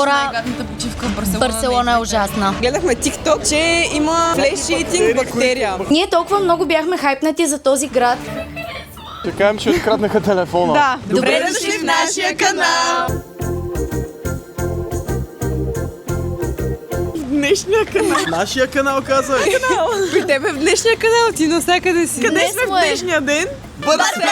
хора, най-гадната почивка в Барселона. Барселона е ужасна. Гледахме TikTok, че има флеш-шейтинг бактерия. Ние толкова много бяхме хайпнати за този град. Ще кажем, че откраднаха телефона. Да, добре дошли в нашия канал! Днешния канал. Нашия канал, каза. При тебе в днешния канал, ти навсякъде си. Къде Днес сме му в е. днешния ден? Барселона!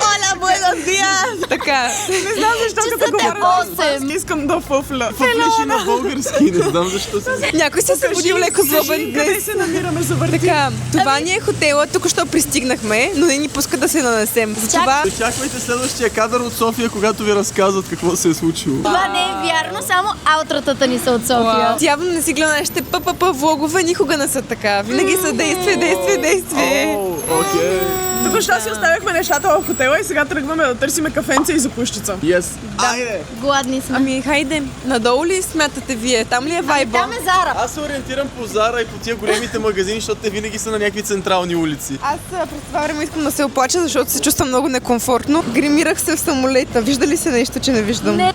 Оля, буенос диас! Така. Не знам защо като говоря на испански, искам да фъфля. Фъфлиш и на български, не знам защо се... Някой се събудил леко злобен днес. Къде се намираме за върти? Така, това ни е хотела, тук що пристигнахме, но не ни пуска да се нанесем. Затова... Очаквайте следващия кадър от София, когато ви разказват какво се е случило. Това не е вярно, само аутратата ни са от София. Явно не си гледа нашите влогове, никога не са така. Винаги са действие. Окей. Тук що си оставяхме нещата в хотела и сега тръгваме да търсиме кафенце и закущица. Yes. Айде! Гладни сме. Ами, хайде, надолу ли смятате вие? Там ли е вайба? Там е Зара. Аз се ориентирам по Зара и по тия големите магазини, защото те винаги са на някакви централни улици. Аз през това време искам да се оплача, защото се чувствам много некомфортно. Гримирах се в самолета. Вижда ли се нещо, че не виждам? Не,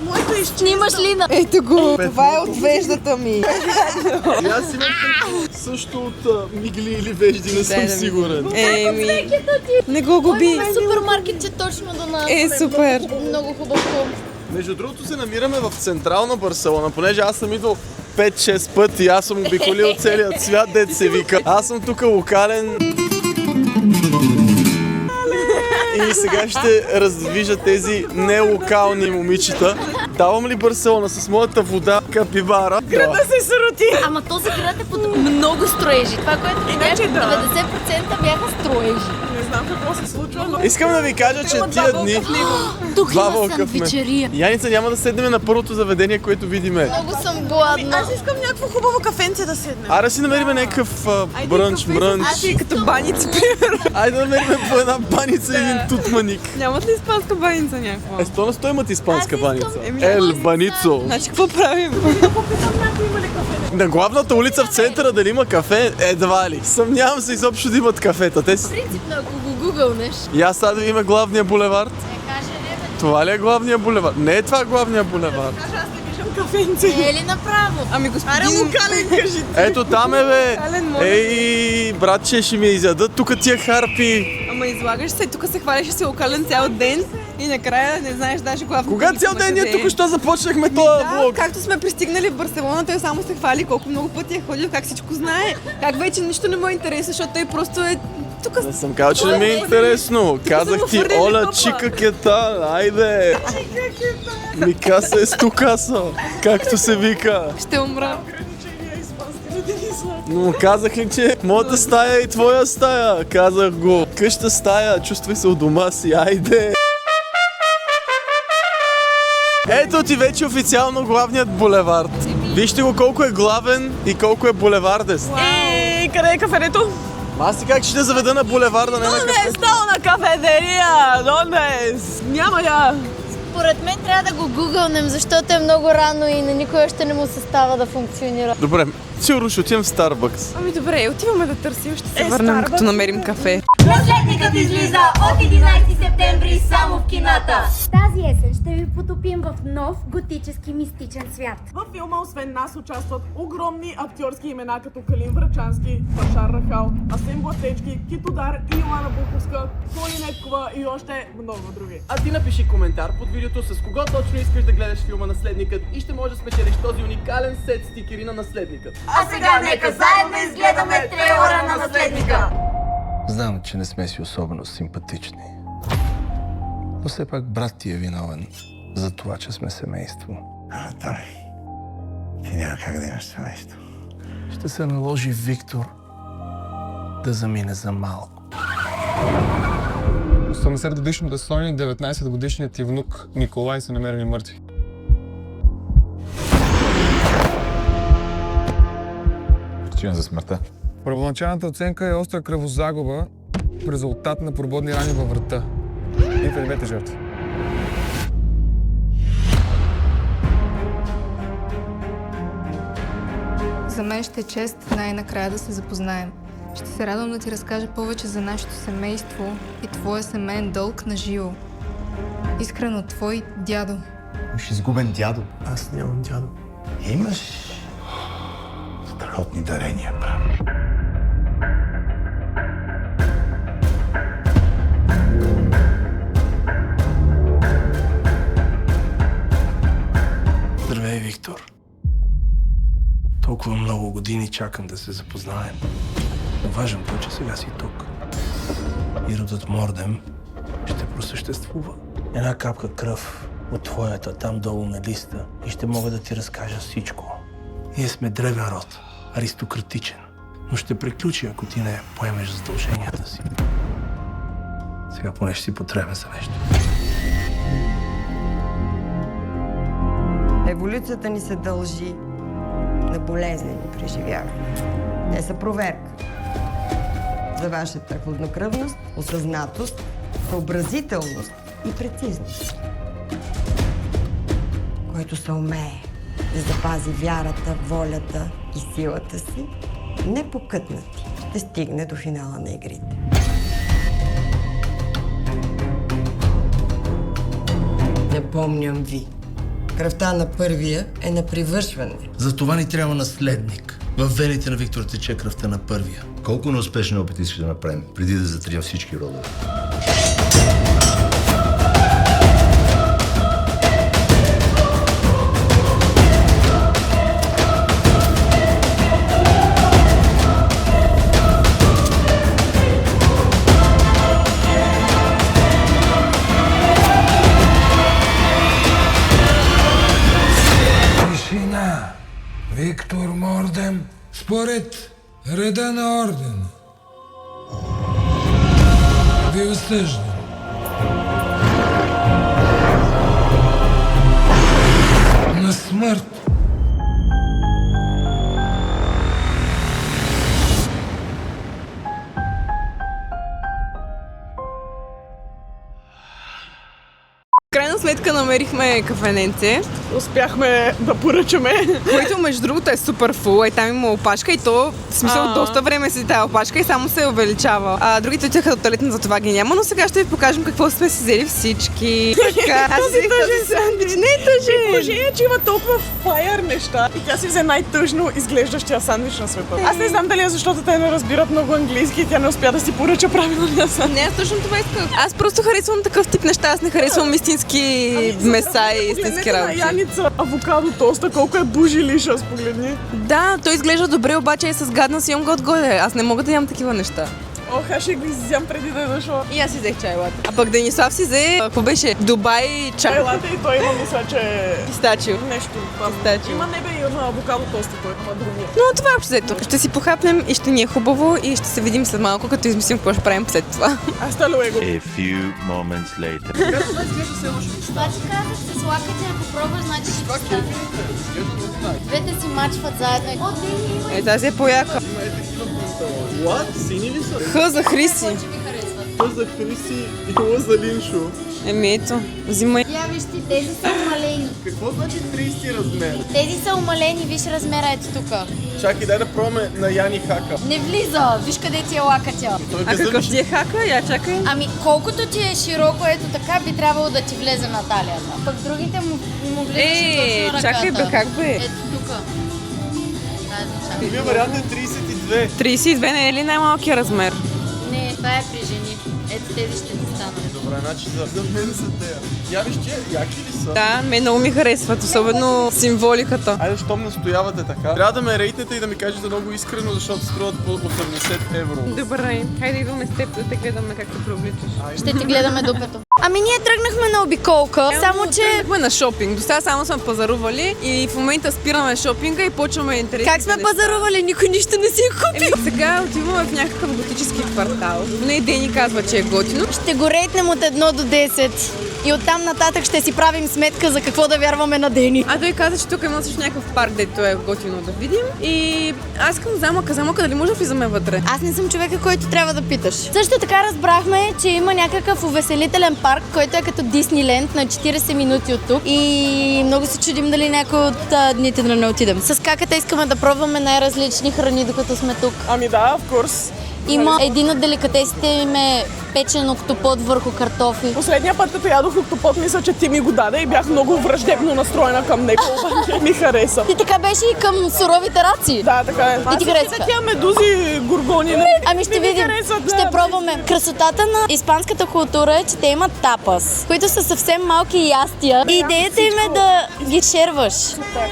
снимаш ли на... Ето го, това е от веждата ми. И аз имам също от мигли или вежди, не съм сигурен. Еми, не го губи. Супермаркет, че точно до нас. Супер. Много хубаво. Между другото се намираме в централна Барселона, понеже аз съм идвал 5-6 пъти, аз съм обиколил целият свят, дет се вика. Аз съм тук локален. И сега ще раздвижа тези нелокални момичета. Давам ли Барселона с моята вода капибара? Да се сироти! Ама този град е под много строежи. Това, което видях, 90% бяха строежи. Не знам какво се случва, но... Искам да ви кажа, че тия дни... Тук Два има вълка в мен. сандвичерия. Яница, няма да седнем на първото заведение, което видиме. Много съм гладна. Аз искам някакво хубаво кафенце да седнем. Аре да си намерим някакъв брънч. Аз и като баница, примерно. Айде да намерим по една баница и един тутманик. Нямат ли испанска баница някаква? Сто на сто имат испанска баница. Еми, Ел баницо. Значи, какво правим? На главната улица в центъра дали има кафе? Едва ли. Съмнявам се изобщо да имат кафета. Те си... Принципно, ако го гугълнеш. И аз сега да видим главния булевард. Каже, не, Това ли е главния булевард? Не е това главния булевард. Кафенце. бе, е ли направо? Ами, Аре, господин... локален кажи. Ето там е, бе. Локален, моля. Ей, братче, ще ми изядат тук тия харпи. Ама излагаш се, тук се хваляш си локален цял ден и накрая не знаеш даже главно. Кога цял ден ние тук що започнахме този Да, влог? както сме пристигнали в Барселона, той само се хвали колко много пъти е ходил, как всичко знае. Как вече нищо не му е интересно, защото той просто е тук. Не съм казал, че не ми е интересно. Казах ти, хвърлили Оля, пъпа. чика кета, айде. Ми каса е стукаса, както се вика. Ще умра. Но казах ли, че моята стая и твоя стая? Казах го. Къща стая, чувствай се у дома си, айде. Ето ти вече официално главният булевард. Вижте го колко е главен и колко е булевардест. Къде е кафенето? Аз си как ще заведа на булеварда, не на Донде кафе. е стал на кафетерия? Донде? Няма я. Според мен трябва да го гугълнем, защото е много рано и на никой още не му се става да функционира. Добре, сигурно ще отидем в Старбъкс. Ами добре, отиваме да търсим, ще се върнем като намерим кафе. Наследникът излиза от 11 септември само в кината. Тази есен ще ви потопим в нов готически мистичен свят. В филма освен нас участват огромни актьорски имена като Калин Врачански, Башар Рахал, Асен Блатечки, Китодар и Йоана Буховска, Поли Неткова и още много други. А ти напиши коментар под видеото с кого точно искаш да гледаш филма Наследникът и ще можеш да спечелиш този уникален сет стикери на Наследникът. А сега нека заедно изгледаме трейлера на наследника. Знам, че не сме си особено симпатични. Но все пак брат ти е виновен за това, че сме семейство. Той, ти няма как да имаш семейство. Ще се наложи Виктор да замине за малко. 80-годишното Соня и 19-годишният ти внук Николай са намерени мъртви. Причина за смъртта? Първоначалната оценка е остра кръвозагуба в резултат на прободни рани във врата. И при двете жертви. За мен ще е чест най-накрая да се запознаем. Ще се радвам да ти разкажа повече за нашето семейство и твоя семейен дълг на живо. Искрено, твой дядо. Имаш изгубен дядо. Аз нямам дядо. Имаш страхотни дарения, брат. Здравей, Виктор. Толкова много години чакам да се запознаем. Но важното е, че сега си тук. И родът Мордем ще просъществува. Една капка кръв от твоята там долу на листа и ще мога да ти разкажа всичко. Ние сме древен род, аристократичен, но ще приключи, ако ти не поемеш задълженията си. Сега поне ще си потребен за нещо. Еволюцията ни се дължи на болезнени преживявания. Те са проверка за вашата хладнокръвност, осъзнатост, съобразителност и прецизност. Който се умее да запази вярата, волята и силата си, непокътнати ще стигне до финала на игрите. Напомням ви, кръвта на първия е на привършване. За това ни трябва наследник. В вените на Виктор тече кръвта на първия. Колко неуспешни опити ще направим, преди да затрием всички родове? Тишина! Виктор Мордем, според реда на ордена, ви осъждам. На смърт. В крайна сметка намерихме кафененце, Успяхме да поръчаме. което между другото е супер фул. Там има опашка и то, в смисъл, доста време си тази опашка и само се увеличава. Другите отиха до туалетна, за това ги няма, но сега ще ви покажем какво сме си взели всички. Така, аз си взех този сандвич. Не е тъжен! Положение, че има толкова файер неща и тя си взе най-тъжно изглеждащия сандвич на света. Аз не знам дали е защото те не разбират много английски и тя не успя да си поръча правилния сандвич. Не, аз точно това исках. Аз просто харесвам такъв тип неща. Аз не харесвам истински меса и истински работи. Яница, авокадо тоста, колко е бужилишъс, погледни. Да, той изглежда добре, обаче е с гадна си ям отгоре. Аз не мога да ям такива неща. Ох, аз ще го изям преди да е дошло. И аз си взех чай лате. А пък Денислав си взе, какво беше? Дубай чай. Чайлата и той има, мисля, че Пистачио. нещо. Пистачио. Има небе и има авокадо тоста, който има другия. Но това е общо взето. Ще си похапнем и ще ни е хубаво и ще се видим след малко, като измислим какво ще правим след това. Hasta luego. A few moments later. Това ти казах, с лакътя да попробваш, значи ще стане. Двете си мачват заедно. Е, тази е по-яка. What? Сини ли са? Х за Хриси. Х за Хриси и Л за Линшо. Еми ето, взимай. Я виж ти, тези са умалени. Какво значи 30 размер? Тези са умалени, виж размера ето тук. Чакай, дай да пробваме на Яни Хака. Не влиза, виж къде ти е лакътя. Той А какъв ти е хака? Я чакай. Ами колкото ти е широко ето така, би трябвало да ти влезе на талията. Пък другите му влизаше точно ръката. Чакай бе, как бе? Ето тук. Другия вариант е 32. 32 не е ли най-малкият размер? Не, това е при жени. Ето тези ще ти станат. Добре, значи за мен са те. Я виж, че яки ли са? Да, ме много ми харесват, особено символиката. Айде, щом настоявате така. Трябва да ме рейтнете и да ми кажете много искрено, защото струват по 80 евро. Добре, хайде идваме с теб да те гледаме как се преобличаш. Ще ти гледаме дупето. Ами ние тръгнахме на обиколка, само че... Тръгнахме на шопинг. До сега само сме пазарували и в момента спираме шопинга и почваме интересни Как сме пазарували? Никой нищо не си е купил. Сега отиваме в някакъв готически квартал. Не Дени казва, че е готино. Ще го рейтнем от 1 до 10. И оттам нататък ще си правим сметка за какво да вярваме на Дени. А той каза, че тук има също някакъв парк, дето е готино да видим. И аз искам замъка, дали може да влизаме вътре? Аз не съм човека, който трябва да питаш. Също така разбрахме, че има някакъв увеселителен парк, който е като Дисниленд на 40 минути от тук. И много се чудим дали някой от дните да не отидем. С каката искаме да пробваме най-различни храни, докато сме тук. Ами да, в курс. Има един от деликатесите им е печен октопод върху картофи. Последния път, като ядох октопод, мисля, че ти ми го даде и бях много враждебно настроена към него, обаче ми хареса. Ти така беше и към суровите раци. Да, така е. И ти харесва. Тя медузи, горгони. Ами ще видим, ще пробваме. Красотата на испанската култура е, че те имат тапас, които са съвсем малки ястия. И идеята им е да ги шерваш.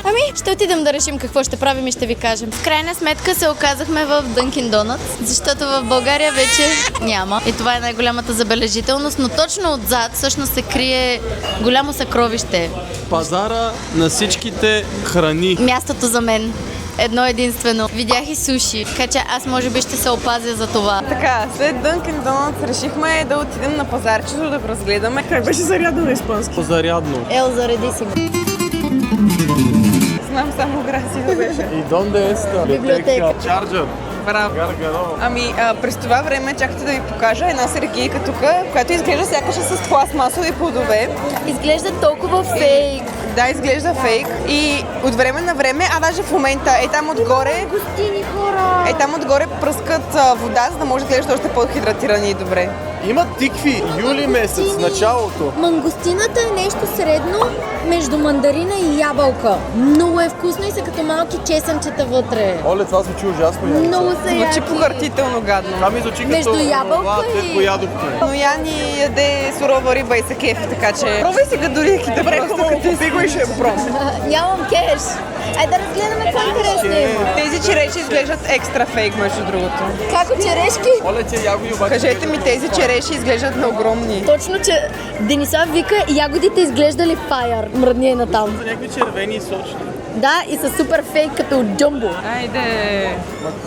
Ами, ще отидем да решим какво ще правим и ще ви кажем. В крайна сметка се оказахме в Dunkin Donuts, защото в България вече няма. И това е най-голямата забележителност, но точно отзад всъщност се крие голямо съкровище. Пазара на всичките храни. Мястото за мен. Едно единствено. Видях и суши, така че аз може би ще се опазя за това. Така, след Dunkin Donuts решихме да отидем на пазарчето да го разгледаме. Как беше зарядно на испански? Зарядно. Ел, зареди си ме. Знам само Грасио беше. И донде еста? Библиотека. Чарджър. Браво. Ами, през това време чакате да ви покажа една сергийка тук, която изглежда сякаш е с пластмасови плодове. Изглежда толкова фейк. Да, изглежда фейк. И от време на време, даже в момента, там отгоре... Гостини хора! Там отгоре пръскат вода, за да може да изглежда още по-хидратирани и добре. Има тикви, юли месец, началото. Мангостината е нещо средно между мандарина и ябълка. Много е вкусно и са като малки чесънчета вътре. Оле, това звучи ужасно. Много са яки. Звучи покъртително гадно. Това ми звучи Между като ябълка и... дето ядохме. Но Яни яде сурова риба и се кефи, така че... Пробвай сега дори Добре, хубаво, купи го и ще го пробвам. Нямам кеш. Ай да разгледаме какво интересно има. Тези череши изглеждат екстра фейк, между другото. Како черешки? Оле, тия ягоди обаче... Кажете ми, тези череши изглеждат на огромни. Точно, че Денислав вика, ягодите изглеждали файър. Мръдни на там. Са някакви червени и сочни. Да, и са супер фейк като джамбо. Айде!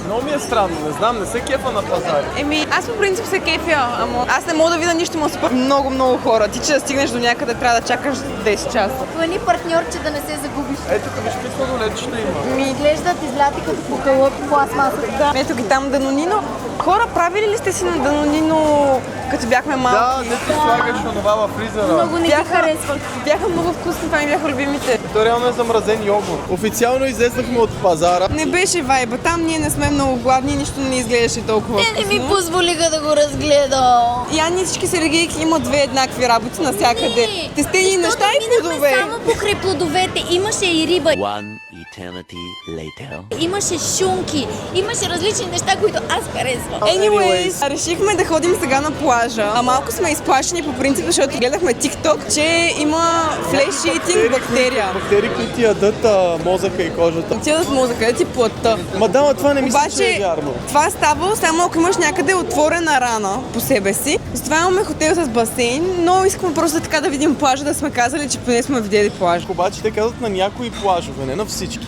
Много ми е странно, не знам, не се кефа на пазари. Аз по принцип се кефя, ама аз не мога да видя нищо, но супер много хора. Ти, че да стигнеш до някъде, трябва да чакаш 10 часа. Плани партньорче да не се загубиш. Ето, виж какви сладоледчета има. Изглеждат изляти като покълъп пластмасата. Да. Ето ги там Данонино. Хора, правили ли сте си на Данонино, като бяхме малки? Да, не ти слагаш онова във фризера. Много не ги харесват. Бяха много вкусни, това ми бяха любимите. То реално е замразен йогурт. Официално излезнахме от пазара. Не беше вайба, там ние не сме много гладни, нищо не изглеждаше толкова Те не ми вкусно. позволиха да го разгледам. Яни всички сергийки имат две еднакви работи навсякъде. Тестени неща и плодове. Само покрай плодовете. Имаше и риба. One eternity later. Имаше шунки. Имаше различни неща, които аз харесвам. Anyways, решихме да ходим сега на плажа. А малко сме изплашени по принцип, защото гледахме TikTok, че има flesh eating бактерия. Бактерии, които ти ядат мозъка и кожата. Ти ядат мозъка, ти плътта. Мадама, това не мисля, че е Обаче, вярно. това става само ако имаш някъде отворена рана по себе си. Затова имаме хотел с басейн, но искаме просто така да видим плажа, да сме казали, че поне сме видели плажа. Обаче те казват на някои плажове, не на всички.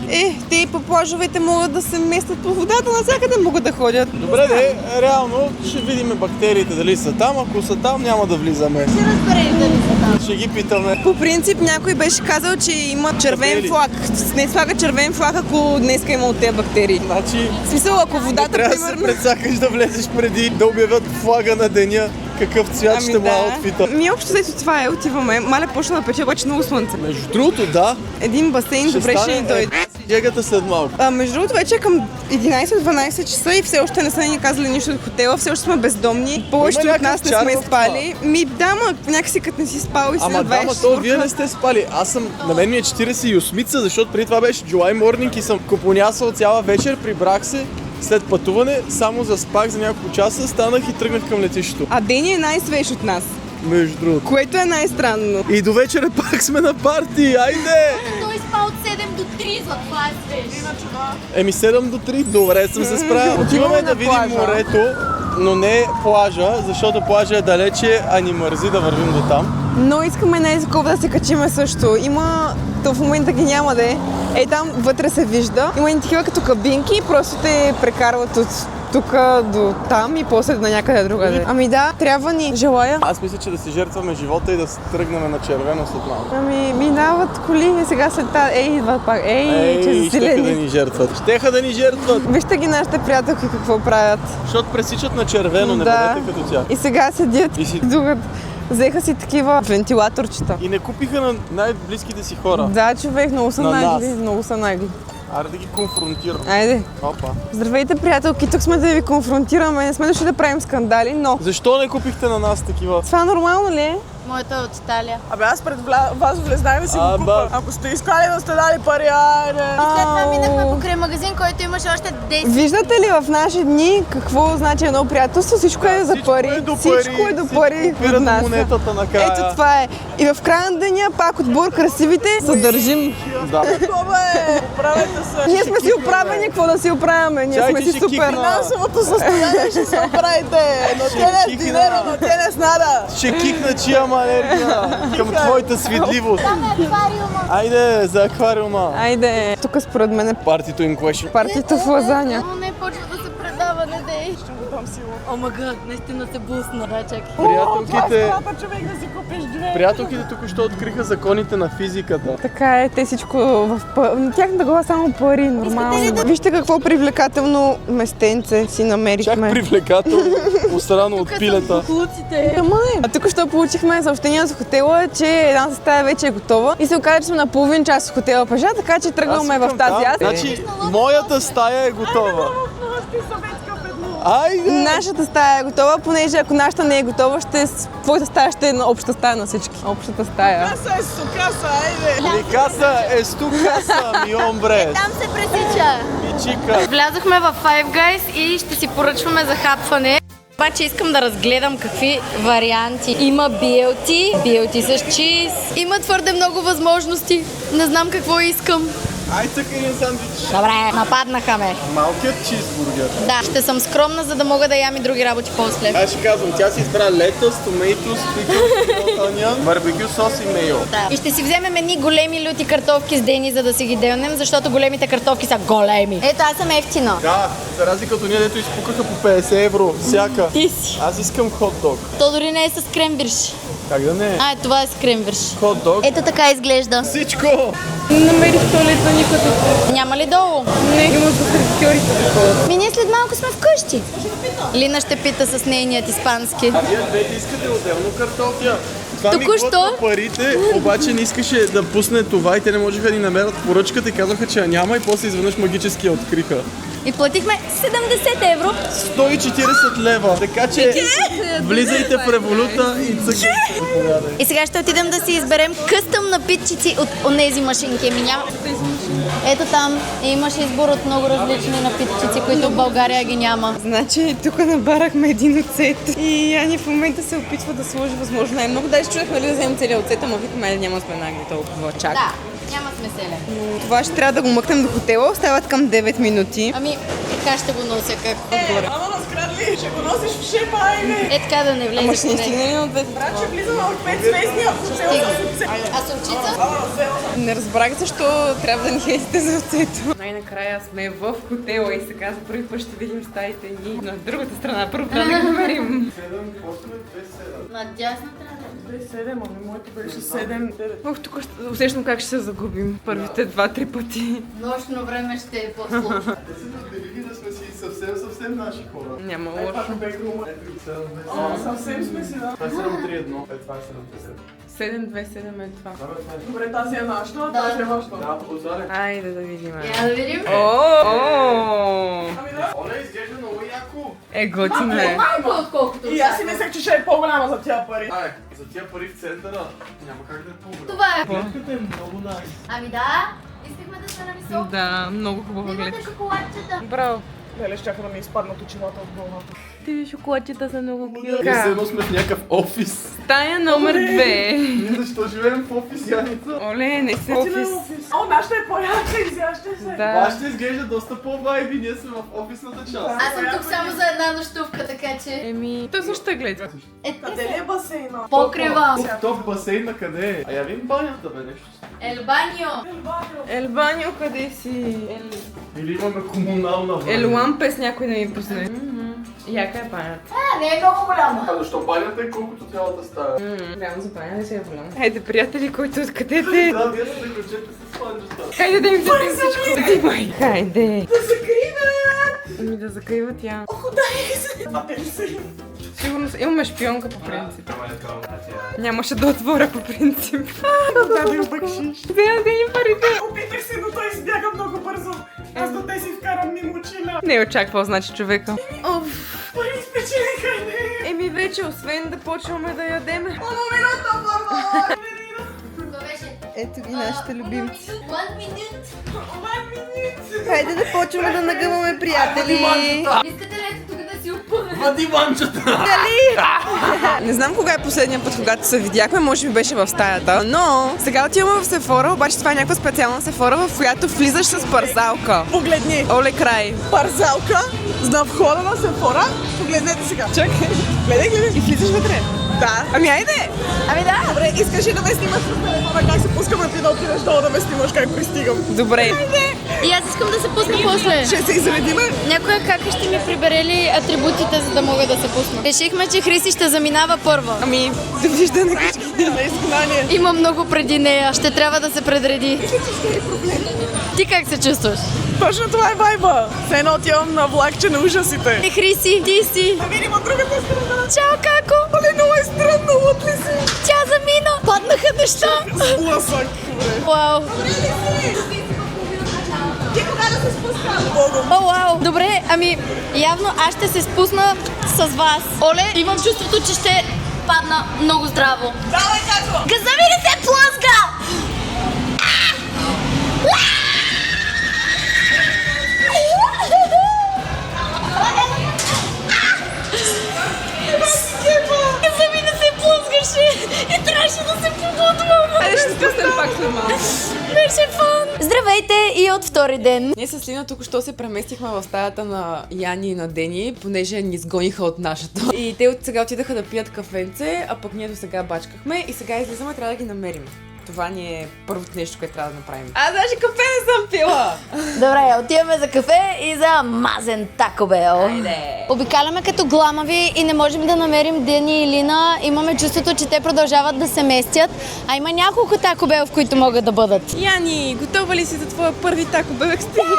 Те по плажовете могат да се местят по водата, навсякъде могат да ходят. Добре, реално ще видим бактериите дали са там. Ако са там, няма да влизаме. Ще разберем дали са там. Ще ги питаме. По принцип някой беше казал, че има червен флаг. Не слага червен флаг, ако днеска има от тези бактерии. Значи, В смисъл, ако водата, трябва да се примерно... прецакаш да влезеш преди да обявят флага на деня. Какъв цвят ще му аутфита. Ми общо взето това е, отиваме. Мале почна да пече, обаче много слънце. Между другото, да. Един басейн, добре ще ни дойде. Жегата след малко. Между другото, вече е към 11-12 часа и все още не са ни казали нищо от хотела, все още сме бездомни. Повечето от нас не сме спали. Някакси като не си спал и си на 24. То вие не сте спали. На мен ми е 48-ца, защото преди това беше July Morning и съм купонясал цяла вечер, прибрах се. След пътуване, само заспах за няколко часа, станах и тръгнах към летището. А Дени е най-свеж от нас. Между другото. Което е най-странно. И до вечера пак сме на парти, айде! Той спа от 7 до 3, за това е свеж. 7 до 3, добре съм се справил. Отиваме да видим морето, но не плажа, защото плажа е далече, а ни мързи да вървим до там. Но искаме на Езиков да се качиме също. То в момента ги няма да е. Там вътре се вижда. Има и такива като кабинки, просто те прекарват от тук до там и после на някъде другаде. Ами да, трябва ни. Желая. Аз мисля, че да си жертваме живота и да се тръгнем на червено след малко. Минават коли и сега след тази. Идват пак. Че засилени. Щеха да ни жертват. Щеха да ни жертват. Вижте ги нашите приятелки какво правят. Защото пресичат на червено, не бъдете като тях. И сега седят и си дугат Взеха си такива вентилаторчета. И не купиха на най-близките си хора. Да, човек, много са На нагли. нас. Много са нагли. Аре да ги конфронтирам. Айде. Опа. Здравейте, приятелки, тук сме да ви конфронтираме. Не сме дошли да правим скандали, но... Защо не купихте на нас такива? Това нормално ли е? Моята е от Италия. Абе аз пред вас влезнах да си го купа. Ако сте искали да сте дали пари, айде. И след това минахме покрай магазин, който имаше още 10. Виждате ли в наши дни какво значи едно приятелство? Всичко е за пари. Всичко е до пари. Опират монетата накрая. Ето това е. И в края на деня пак отбор красивите се държим. Да. Това е. Оправете се. Ние сме си оправени, какво да си оправяме? Ние сме си супер. Финансовото състояние ще се оправите. Но те не с динера, но те не с нада. Ще кикна, че имам алергия към твоята свидливост. Там е аквариума. Айде, за аквариума. Айде. Тук според мен е Партито in question. партито в лазаня. О, не почва да се предава, не дей. Ще го дам сила. О, мага, наистина се бусна. Да, чакай. Приятелките, човек да си купиш две. приятелките тук що откриха законите на физиката. Така е, те всичко в тяхната глава само пари, нормално. Вижте какво привлекателно местенце си Чак намерихме. привлекателно, посрано от пилета. А тук що получихме съобщение за хотела, че една стая вече е готова и се оказа, че сме на половин час в хотела пъжа, така че тръгваме в тази. Значи, моята стая е готова. Айде! Нашата стая е готова, понеже ако нашата не е готова, твоята стая ще е на обща стая на всички. Общата стая. Каса е сукаса, айде. Ликаса е стукаса, ми омбре. Там се пресича. Бичика. Влязохме в Five Guys и ще си поръчваме за хапване. Обаче искам да разгледам какви варианти. Има BLT с чиз. Има твърде много възможности. Не знам какво искам. Ай, цъка един сандвич. Добре, нападнаха ме. Малкият чизбургер. Да, ще съм скромна, за да мога да ям и други работи после. Аз ще казвам, тя си избра летъс, томейтос, пикъл, онион, барбекю сос и мейо. Да. И ще си вземем едни големи люти картофки с Дени, за да си ги делнем, защото големите картофки са големи. Ето, аз съм ефтина. Да, за разлика от ние, дето изпукаха по 50 евро всяка. Ти си. Аз искам хот-дог. То дори не е с кремвирш. Как да не? Това е с кремвирш. Хот-дог. Ето така изглежда. Всичко! Намерих туалетна никъде. Няма ли долу? Не, има за фритьорите такова. Ние след малко сме вкъщи. Лина ще пита с нейният испански. А вие двете искате отделно картофя. Това ми Току-що. глътна парите, обаче не искаше да пусне това и те не можеха да ни намерят поръчката и казаха, че я няма и после изведнъж магически я откриха. И платихме 70 евро. 140 лева, така че влизайте в революта и цъкайте. И сега ще отидем да си изберем къстъм напитчици от онези машинки. Няма. Ето там имаш избор от много различни напитчици, които в България ги няма. Значи, тук набарахме един оцет и Ани в момента се опитва да сложи възможно най-много. Даже чуехме ли да вземем целия оцет, ама викаме, няма сме нагли толкова чак. Да, няма смеселе. Но това ще трябва да го мъкнем до хотела, остават към 9 минути. Ами, така ще го нося как отгоре. Ама разкрадли, ще го носиш в шепа, айде. Е така да не влезе. Ама ще ни стигне ли на 2? Брат, ще влизаме от 5 звездни, ако ще А сълчица? Не разбрах защо трябва да ни хейтите за оцето. Най-накрая сме в хотела и сега за първи път ще видим стаите ни на другата страна. Първо трябва да ги намерим. Надясно трябва. 7, ами моето беше 7. Ох, тук усещам как ще се загубим първите 2-3 пъти. Нощно време ще е по-сложно. Те са забелили да сме си съвсем наши хора. Няма лошо. Съвсем сме си, да. Това е 7-3-1. Това е 7-2-7 е това. Добре, тази е нашата, тази е вашата. Да, позаря. Айде да видим. Я да видим. Оля изглежда много яко. Готино е. Малко отколкото. И аз си мислех, че ще е по-голяма за тия пари. За тия пари в центъра няма как да е по-голямо. Това е. Гледката е много найс. Ами да, искахме да сме на високо. Да, много хубава Имате гледка. шоколадчета. Браво. Леле, щяха да ми изпаднат очилата от главата. Ти шоколадчета са много кил. Ние все едно сме в някакъв офис. Стая номер 2. Ние защо живеем в офис, Яница? Оле, не си офис. О, нашата е по-яка, изяща се. Да. Вашата изглежда доста по-вайби, ние сме в офисната част. Аз съм тук само за една нощувка, така че... Той също е гледка. Къде ли е басейна? Покрива. Топ басейн на къде е? А я видим банята, бе, нещо. Елбанио. Елбанио, къде си? Или имаме комунална баня. Елампес някой да ми пусне. Яка е банята? Не е много голяма. А защо банята е колкото цялата стая? Реално за баня да си е голяма. Хайде, приятели, които откъдете? Да, вие сте ключете с спанджата. Хайде да им дадем всичко. Димай, хайде. Да закриват! Ами да закриват я. Ох, дай се! А те ли са? сигурно имаме шпионка по принцип. Нямаше да отворя по принцип. Да ми объкшиш. Да ни парите. Опитах се, но той избяга много бързо. Аз до те си вкарам мимо очила. Не очаквал, значи, човека. Пари спечелиха, не. Еми вече, освен да почваме да ядеме. Одно минута, първо! Ето ги нашите любимци. One minute. Хайде да почваме да нагъваме, приятели. Искате ли ето тук да си опънем? Вади манчата! Не знам кога е последния път, когато се видяхме, може би беше в стаята, но сега отиваме в Сефора, обаче това е някаква специална Сефора, в която влизаш с парзалка. Погледни! Оле край! Парзалка на входа на Сефора. Погледнете сега. Чакай! Гледай. И влизаш вътре? Да. Ами айде! Ами да. Добре, искаш ли да ме снимаш с телефона, как се пускаме, ти да отидеш долу да ме снимаш как пристигам? Добре. И аз искам да се пусна после. Ще се изредиме? Някоя кака ще ми прибере ли атрибутите, за да мога да се пусна? Решихме, че Хриси ще заминава първа. Ами, довиждане на изгнание. Има много преди нея. Ще трябва да се предреди. Ти как се чувстваш? Точно това е вайба. Все едно отивам на влакче на ужасите. Хриси, ти си. Да видим от другата страна. Чао, како? Але много е странно, от ли си? Тя замина. Паднаха неща. Сблъсък. Вау. Ти кога да се спускам? Богом. О, вау. Добре, ами явно аз ще се спусна с вас. Оле, имам чувството, че ще падна много здраво. Давай, како? Газа ми не се плъзга! Газа ми не се плъзгаше и трябваше да се побутвам. Айде ще спуснем пак след малко. Беше фан! Здравейте и от втори ден. Ние с Лина току-що се преместихме в стаята на Яни и на Дени, понеже ни сгониха от нашата. И те от сега отидаха да пият кафенце, а пък ние до сега бачкахме и сега излизаме, трябва да ги намерим. Това ни е първото нещо, което трябва да направим. Аз даже кафе не съм пила! Добре, отиваме за кафе и за мазен Тако Бел. Айде! Обикаляме като гламави и не можем да намерим Дени и Лина. Имаме чувството, че те продължават да се местят, а има няколко Тако Бел, в които могат да бъдат. Яни, готова ли си за твоя първи Тако Бел експириенс?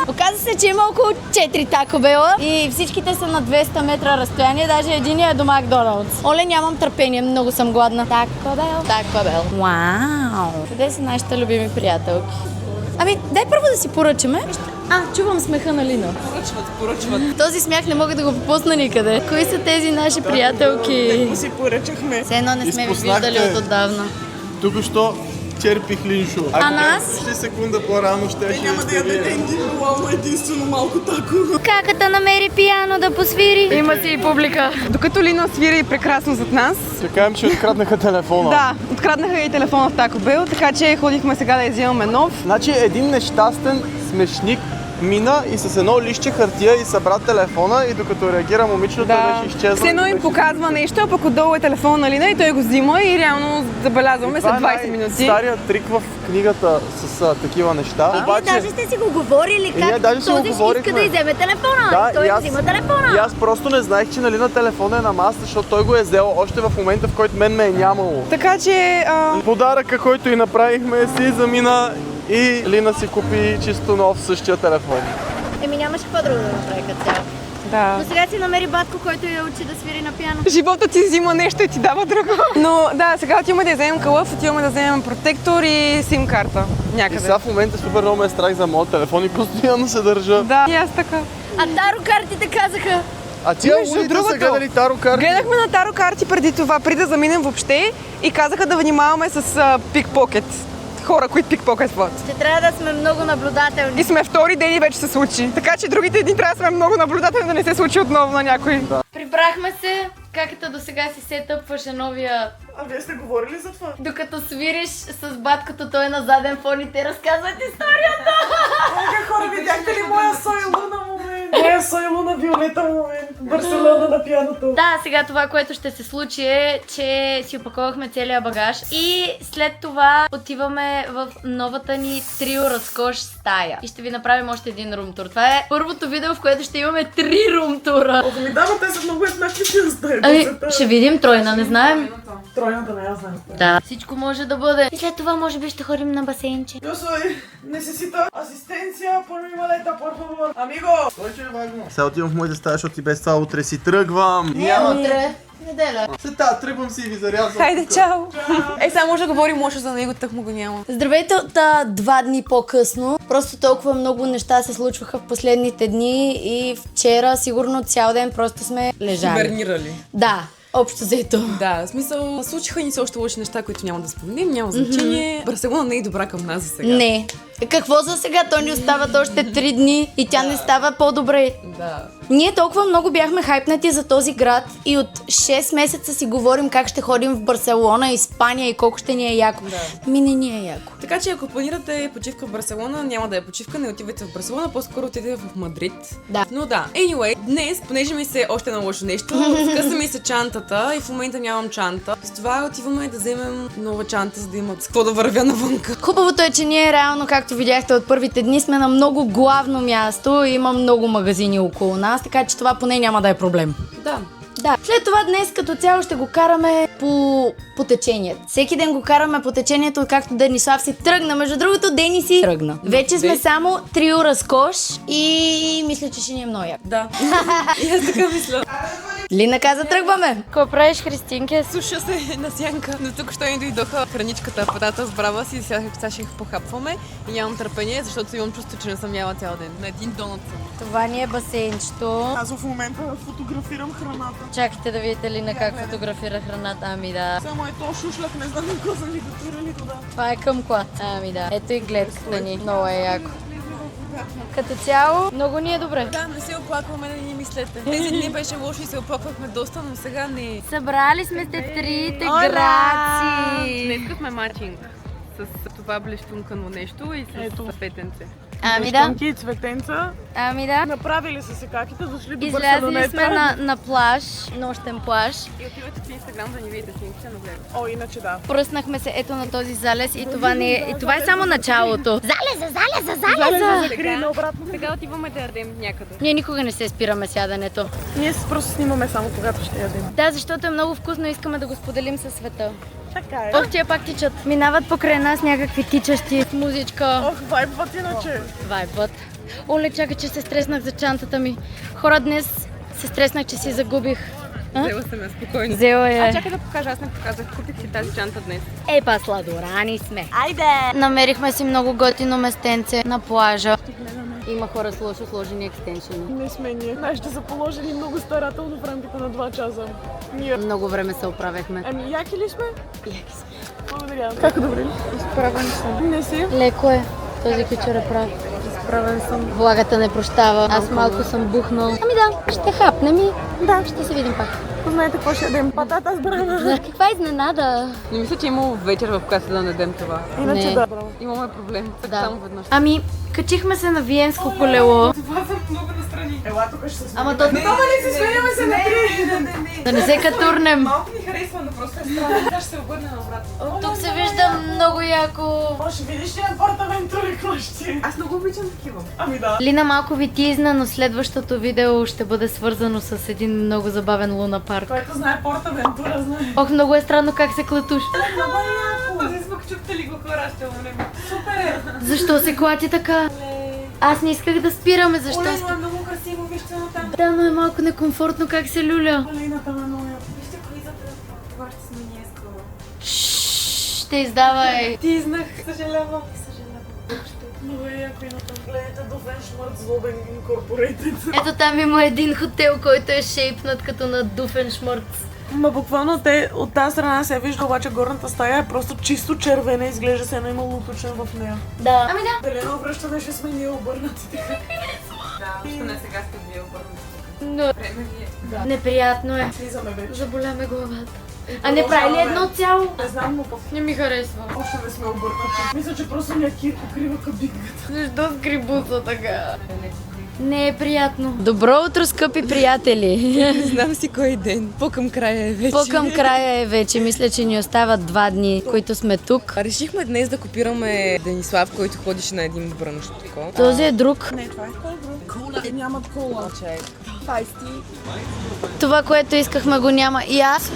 Оказва се, че има около 4 Тако Бела и всичките са на 200 метра разстояние, даже единия е до Макдоналдс. Оле, нямам търпение, много съм гладна. Тако Бел, Тако Бел. Вау! Къде са нашите любими приятелки? Ами, дай първо да си поръчаме. Чувам смеха на Лина. Поръчват. Този смях не мога да го попусна никъде. Кои са тези наши приятелки? Си поръчахме. Все едно не сме ви виждали от отдавна. Тук-що черпих линшо. А нас? Ще секунда по-рано ще Няма да ядете индивидуално, единствено малко тако. Каката намери пиано да посвири. Има си и публика. Докато Лина свири прекрасно зад нас. Ще кажем, че откраднаха телефона. Да, откраднаха и телефона в Тако Бел, така че ходихме сега да взимаме нов. Значи един нещастен смешник мина и с едно листче хартия и събра телефона и докато реагира момичето, той беше изчезнал. Все едно им показва нещо, а пък отдолу е телефона на Лина и той го взима и реално забелязваме след 20 минути. Старият трик в книгата с такива неща. Обаче... Даже сте си го говорили как този иска да иземе телефона. Той взима телефона. И аз просто не знаех, че нали на телефона е на масата, защото той го е взел още в момента, в който мен ме е нямало. Така че... Подаръка, който и направихме, си замина и Лина си купи чисто нов същия телефон. Еми нямаше какво друго да направи като цяло. Да. Но сега си намери батко, който я учи да свири на пиано. Живота ти взима нещо и ти дава друго. Но да, сега отиваме да вземем кълъв, отиваме да вземем протектор и сим карта някъде. И сега в момента супер много ме е страх за моят телефон и постоянно се държа. Да, и аз така. А таро картите казаха. А тия улите са гледали таро карти? Гледахме на таро карти преди това, преди да заминем въобще и казаха да внимаваме с пикпокет. Хора, които пикпокетват. Ще трябва да сме много наблюдателни. И сме втори ден и вече се случи. Така че другите дни трябва да сме много наблюдателни, да не се случи отново на някой. Да. Прибрахме се, както до сега си сетъпваше новия... А вие сте говорили за това? Докато свириш с баткото, той е на заден фон и те разказват историята. Хора, видяхте ли моя Сойлуна момент? Моя Сойлуна Виолета момент. Барселона на пианото. Да, сега това, което ще се случи е, че си опаковахме целия багаж и след това отиваме в новата ни трио разкош стая. И ще ви направим още един румтур. Това е първото видео, в което ще имаме 3 румтура. Ох, ми дава, те са много еднакви тия стаи. Ами, ще видим тройна, не знаем. Тройната не я знам. Да. Всичко може да бъде. И след това може би ще ходим на басейнче. Yo soy, necesito asistencia por mi maleta, por favor. Amigo! Сега отивам в моите стая, защото и без това утре си тръгвам. Утре. Неделя. След тази тръгвам си и ви зарязвам. Хайде, чао! Сега може да говорим лошо за него, тък му го няма. Здравейте от 2 дни по-късно. Просто толкова много неща се случваха в последните дни и вчера сигурно цял ден просто сме лежали. Хибернирали. Да. Общо взето. Да, в смисъл, случиха ни се още лоши неща, които няма да споменем, няма значение. Барселона не е добра към нас за сега. Не. Какво за сега? Той ни остават още 3 дни и тя не става по-добре. Да. Ние толкова много бяхме хайпнати за този град и от 6 месеца си говорим как ще ходим в Барселона, Испания и колко ще ни е яко. Да. Ми не ни е яко. Така че ако планирате почивка в Барселона, няма да е почивка, не отивайте в Барселона, по-скоро отидете в Мадрид. Да. Но да, anyway, днес, понеже ми се още на лошо нещо, скъса ми се чантата и в момента нямам чанта. С това отиваме да вземем нова чанта, за да имат с какво да вървя навънка. Хубавото е, че ние реално, както видяхте от първите дни, сме на много главно място и има много магазини около нас, така че това поне няма да е проблем. Да. Да. След това днес като цяло ще го караме по течението. Всеки ден го караме по течението, както Денислав си тръгна. Между другото, Дени си тръгна. Вече сме само трио разкош и мисля, че ще ни е много яко. Да. И аз така мисля. Лина каза, тръгваме. Какво правиш, Христинке? Суша се на сянка. Но тук що ни дойдоха храничката, патата с брава си и сега ще их похапваме. И нямам търпение, защото имам чувство, че не съм яла цял ден. На един донат съм. Това ни е басейнчето. Аз в момента фотографирам храната. Чакайте да видите Лина как фотографира храната. Ами да. Само е то шушлак, не знам какво са ми готвирали туда. Това е къмклад. Ами да. Ето и гледката ни. Много е яко. Като цяло, много ни е добре. Да, не се оплакваме, да ни мислете. Тези дни беше лошо и се оплаквахме доста, но сега не. Събрали сме се трите граци. Днес сме матчинг с това блещункано нещо и с петенце. Ами да. Блещунки и цветенца. Ами да. Направили са се каките, дошли до Излязли Барселонета. сме на плаж, нощен плаж. И отивате в Инстаграм да ни видите снимките на влево. О, иначе да. Пръснахме се ето на този залез и това не е. И това е само началото. Залеза! Закри обратно. Сега отиваме да ядем някъде. Ние никога не се спираме с яденето. Ние просто снимаме само когато ще ядем. Да, защото е много вкусно и искаме да го споделим със света. Така е. Ох, тия пак тичат. Минават покрай нас някакви тичащи с музичка. Ох, вайбват иначе. Вайбът. Оле, чакай, че се стреснах за чантата ми. Хора, днес се стреснах, че си загубих. Взела съм я спокойно. Взела я. Чакай да покажа, аз не показах. Купих си тази чанта днес. Епа, сладорани сме. Айде! Намерихме си много готино местенце на плажа. Има хора с лошо сложени екстеншени. Не сме ние. Нашите са положили много старателно в рамките на 2 часа. Ние. Много време се оправяхме. Ами, яки ли сме? Яки сме. Благодаря. Как добре? Изправен съм. Не си? Леко е. Този кичер е прав. Изправен съм. Влагата не прощава. Аз малко съм бухнал. Ами да, ще хапнем и да, ще се видим пак. Знаете какво ще ядем? Патата с брана. Каква изненада? Не мисля, че имало вечер, в която да надем това. Иначе Не. да. Имаме проблем. Да. Само веднъж. Ами, качихме се на Виенско колело. Това съм много настрани. Ела, тук ще се сменим. Ама то... Не, се сменяме се на 3. Да не се катурнем. Малко ми харесва, но просто е странно. Сега ще се обърне обратно. Тук се вижда много яко. Ще видиш ли на Портавентури клащи? Аз много обичам такива. Ами да. Лина малко ви тизна, но следващото видео ще бъде свързано с един много забавен луна парк. Който знае Портавентура, знае. Ох, много е странно как се клатуш. Много е яко. Този звук чухте ли го хора? Ще умрем. Супер е. Защо се клати така? Аз не исках да спираме, защо? Оле, но е много красиво, вижте на там. Да, но е малко некомфортно как се люля. Алината ме много яко. Вижте кои за това ще сме ние скоро. Ще издавай. Тизнах. Съжалявам. Много е яко и на там. Гледайте до Веншмърт Злобен Инкорпорейтед. Ето там има един хотел, който е шейпнат като на Дуфеншмърц. Ма буквално те от тази страна се вижда, обаче горната стая е просто чисто червена, изглежда се едно има луточен в нея. Да. Ами да. Дали на обръщане ще сме ние обърнати така. Да, още не сега сте вие обърнати. Но... Време ви е. Да. Неприятно е. Слизаме вече. Заболя главата. А не прави ли едно цяло? Не знам, но пък Не ми харесва. още не сме обърнати. Мисля, че просто ми Кир покрива кабинката. Защо скрибуца така? Не е приятно. Добро утро, скъпи приятели. Не знам си кой ден. По-към края е вече. По-към края е вече. Мисля, че ни остават 2 дни, които сме тук. Решихме днес да копираме Денислав, който ходеше на един брънч. Този е друг. Не, това е кола. Нямат кола. Това, което искахме, го няма. И аз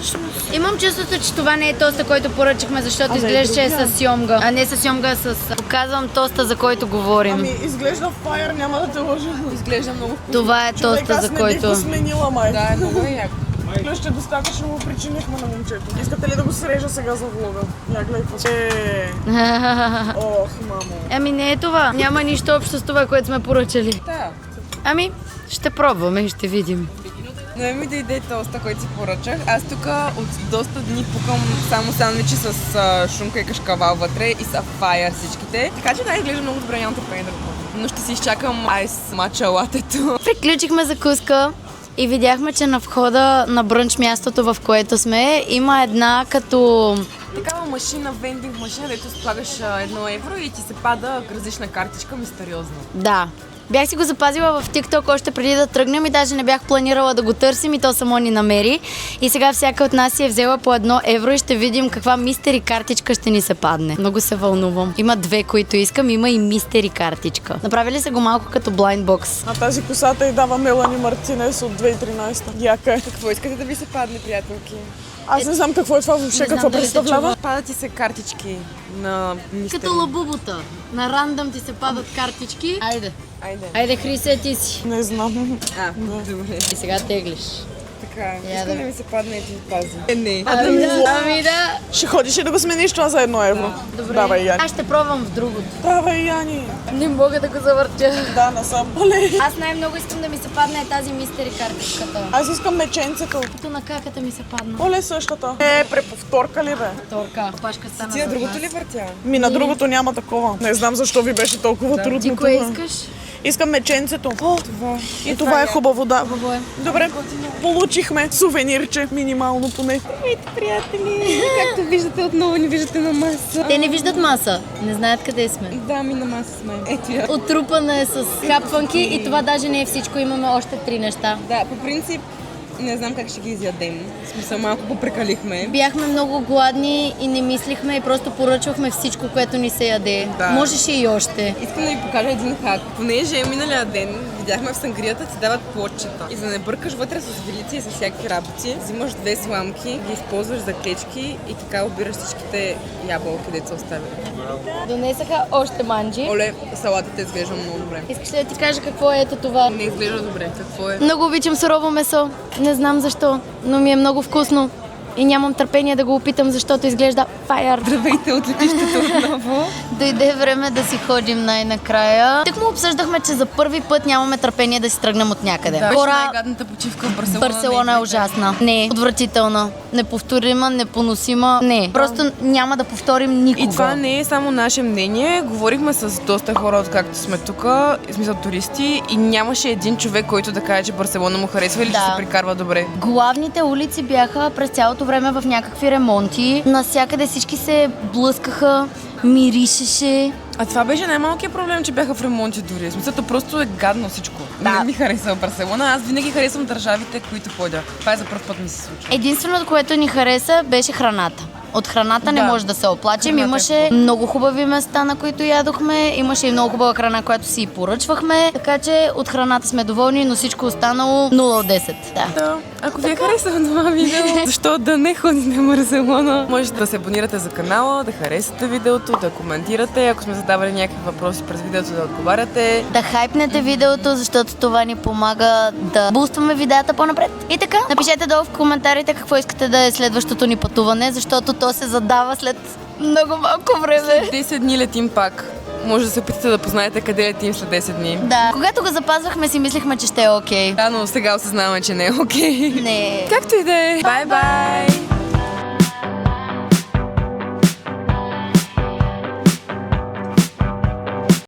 имам чувството, че това не е тоста, който поръчахме, защото изглежда, че е с сьомга. А не с сьомга, с... Показвам тоста, за който говорим. Ами, изглежда файер, няма да те лъжа. Изглежда много вкусно. Това е тоста, за който... Човек, аз не бих го сменила, май. Да, е много яко. Ще достатъчно го причинихме на момчето. Искате ли да го срежа сега за влога? Я гледайте. Ох, мамо. Ами не е това. Няма нищо общо с това, което сме поръчали. Да. Ами, ще пробваме и ще видим. Не ми да иде тоста, който си поръчах. Аз тук от доста дни пукам само сандвичи с шунка и кашкавал вътре и са файер всичките. Така че да, изглежда много добре, нямам търпение да го пробвам. Но ще си изчакам айс мача латето. Приключихме закуска и видяхме, че на входа на брънч мястото, в което сме, има една като... Такава машина, вендинг машина, дето слагаш 1 евро и ти се пада различна картичка мистериозно. Да. Бях си го запазила в TikTok още преди да тръгнем и даже не бях планирала да го търсим и то само ни намери. И сега всяка от нас си е взела по 1 евро и ще видим каква мистери картичка ще ни се падне. Много се вълнувам. Има 2, които искам, има и мистери картичка. Направили се го малко като blind box. На тази косата й дава Мелани Мартинес от 2013. Яка е. Какво искате да ви се падне, приятелки? Аз не знам какво е това въобще, какво представлява. Падат ти се картички на мистери. Като лабубута. На рандъм ти се падат картички. Айде. Айде. Айде, Хрисе, ти си. Не знам. Добре. И сега теглиш. Така, искам да ми се падне и ти пази. Не. Ами да. Ще ходиш ли да го смениш това за 1 евро? Добре. Давай, Яни. Аз ще пробвам в другото. Давай, Яни. Не мога да го завъртя. Да, насам. Аз най-много искам да ми се падне тази мистери картичката. Аз искам меченцето. Като на каката ми се падна. Оле, същата. Преповторка ли бе? Повторка. Опашка стана Ти на зад другото нас. ли въртя? На другото няма такова. Не знам защо ви беше толкова трудно. Ти кое това. искаш? Искам меченцето. Това. И това е хубаво, да. Хубаво е. Добре, получихме сувенирче, минимално поне. Приятели, както виждате, отново ни виждате на маса. Те не виждат маса. Не знаят къде сме. Да, ми на маса сме. Ето я. Отрупана е с хапванки и това даже не е всичко. Имаме още 3 неща. Да, по принцип, не знам как ще ги изядем. В смисъл, малко попрекалихме. Бяхме много гладни и не мислихме и просто поръчвахме всичко, което ни се яде. Да. Можеше и още. Искам да ви покажа един хак. Понеже миналия ден видяхме в сангрията ти дават плотчета. И за да не бъркаш вътре с вилици и с всякакви работи, взимаш 2 сламки, ги използваш за клечки и така обираш всичките ябълки, деца оставили. Донесаха още манджи. Оле, салатата изглежда много добре. Искаш ли да ти кажа какво е ето това? Не изглежда добре. Какво е? Много обичам сурово месо. Не знам защо, но ми е много вкусно. И нямам търпение да го опитам, защото изглежда файер. Здравейте от летището отново. Дойде време да си ходим най-накрая. Так му обсъждахме, че за първи път нямаме търпение да си тръгнем от някъде. Да, беше най-гадната почивка в Барселона. Барселона е ужасна. Не, отвратителна. Неповторима, непоносима. Не, просто няма да повторим никога. И това не е само наше мнение. Говорихме с доста хора, откакто сме тук, в смисъл туристи, и нямаше един човек, който да каже, че Барселона му харесва или че се прикарва добре. Главните улици бяха през цялото време в някакви ремонти. Насякъде всички се блъскаха, миришеше. А това беше най-малкият проблем, че бяха в ремонти дори. В смисъл, просто е гадно всичко. Да. Не ми харесва Барселона. Аз винаги харесвам държавите, които ходя. Това е за първ път ми се случва. Единственото, което ни хареса, беше храната. От храната не може да се оплачем. Имаше много хубави места, на които ядохме. Имаше и много хубава храна, която си поръчвахме. Така че от храната сме доволни, но всичко останало 0 от 10. Да. Ако ви е харесало това видео, защо да не ходите в Барселона? Можете да се абонирате за канала, да харесате видеото, да коментирате. Ако сме задавали някакви въпроси през видеото, да отговаряте. Да хайпнете видеото, защото това ни помага да бустваме видеята по-напред. И така, напишете долу в коментарите какво искате да е следващото ни пътуване, защото то се задава след много малко време. След 10 дни летим пак. Може да се опитате да познаете къде летим след 10 дни. Да. Когато го запазвахме, си мислихме, че ще е окей. Да, но сега осъзнаваме, че не е окей. Не. Както и да е. Бай-бай!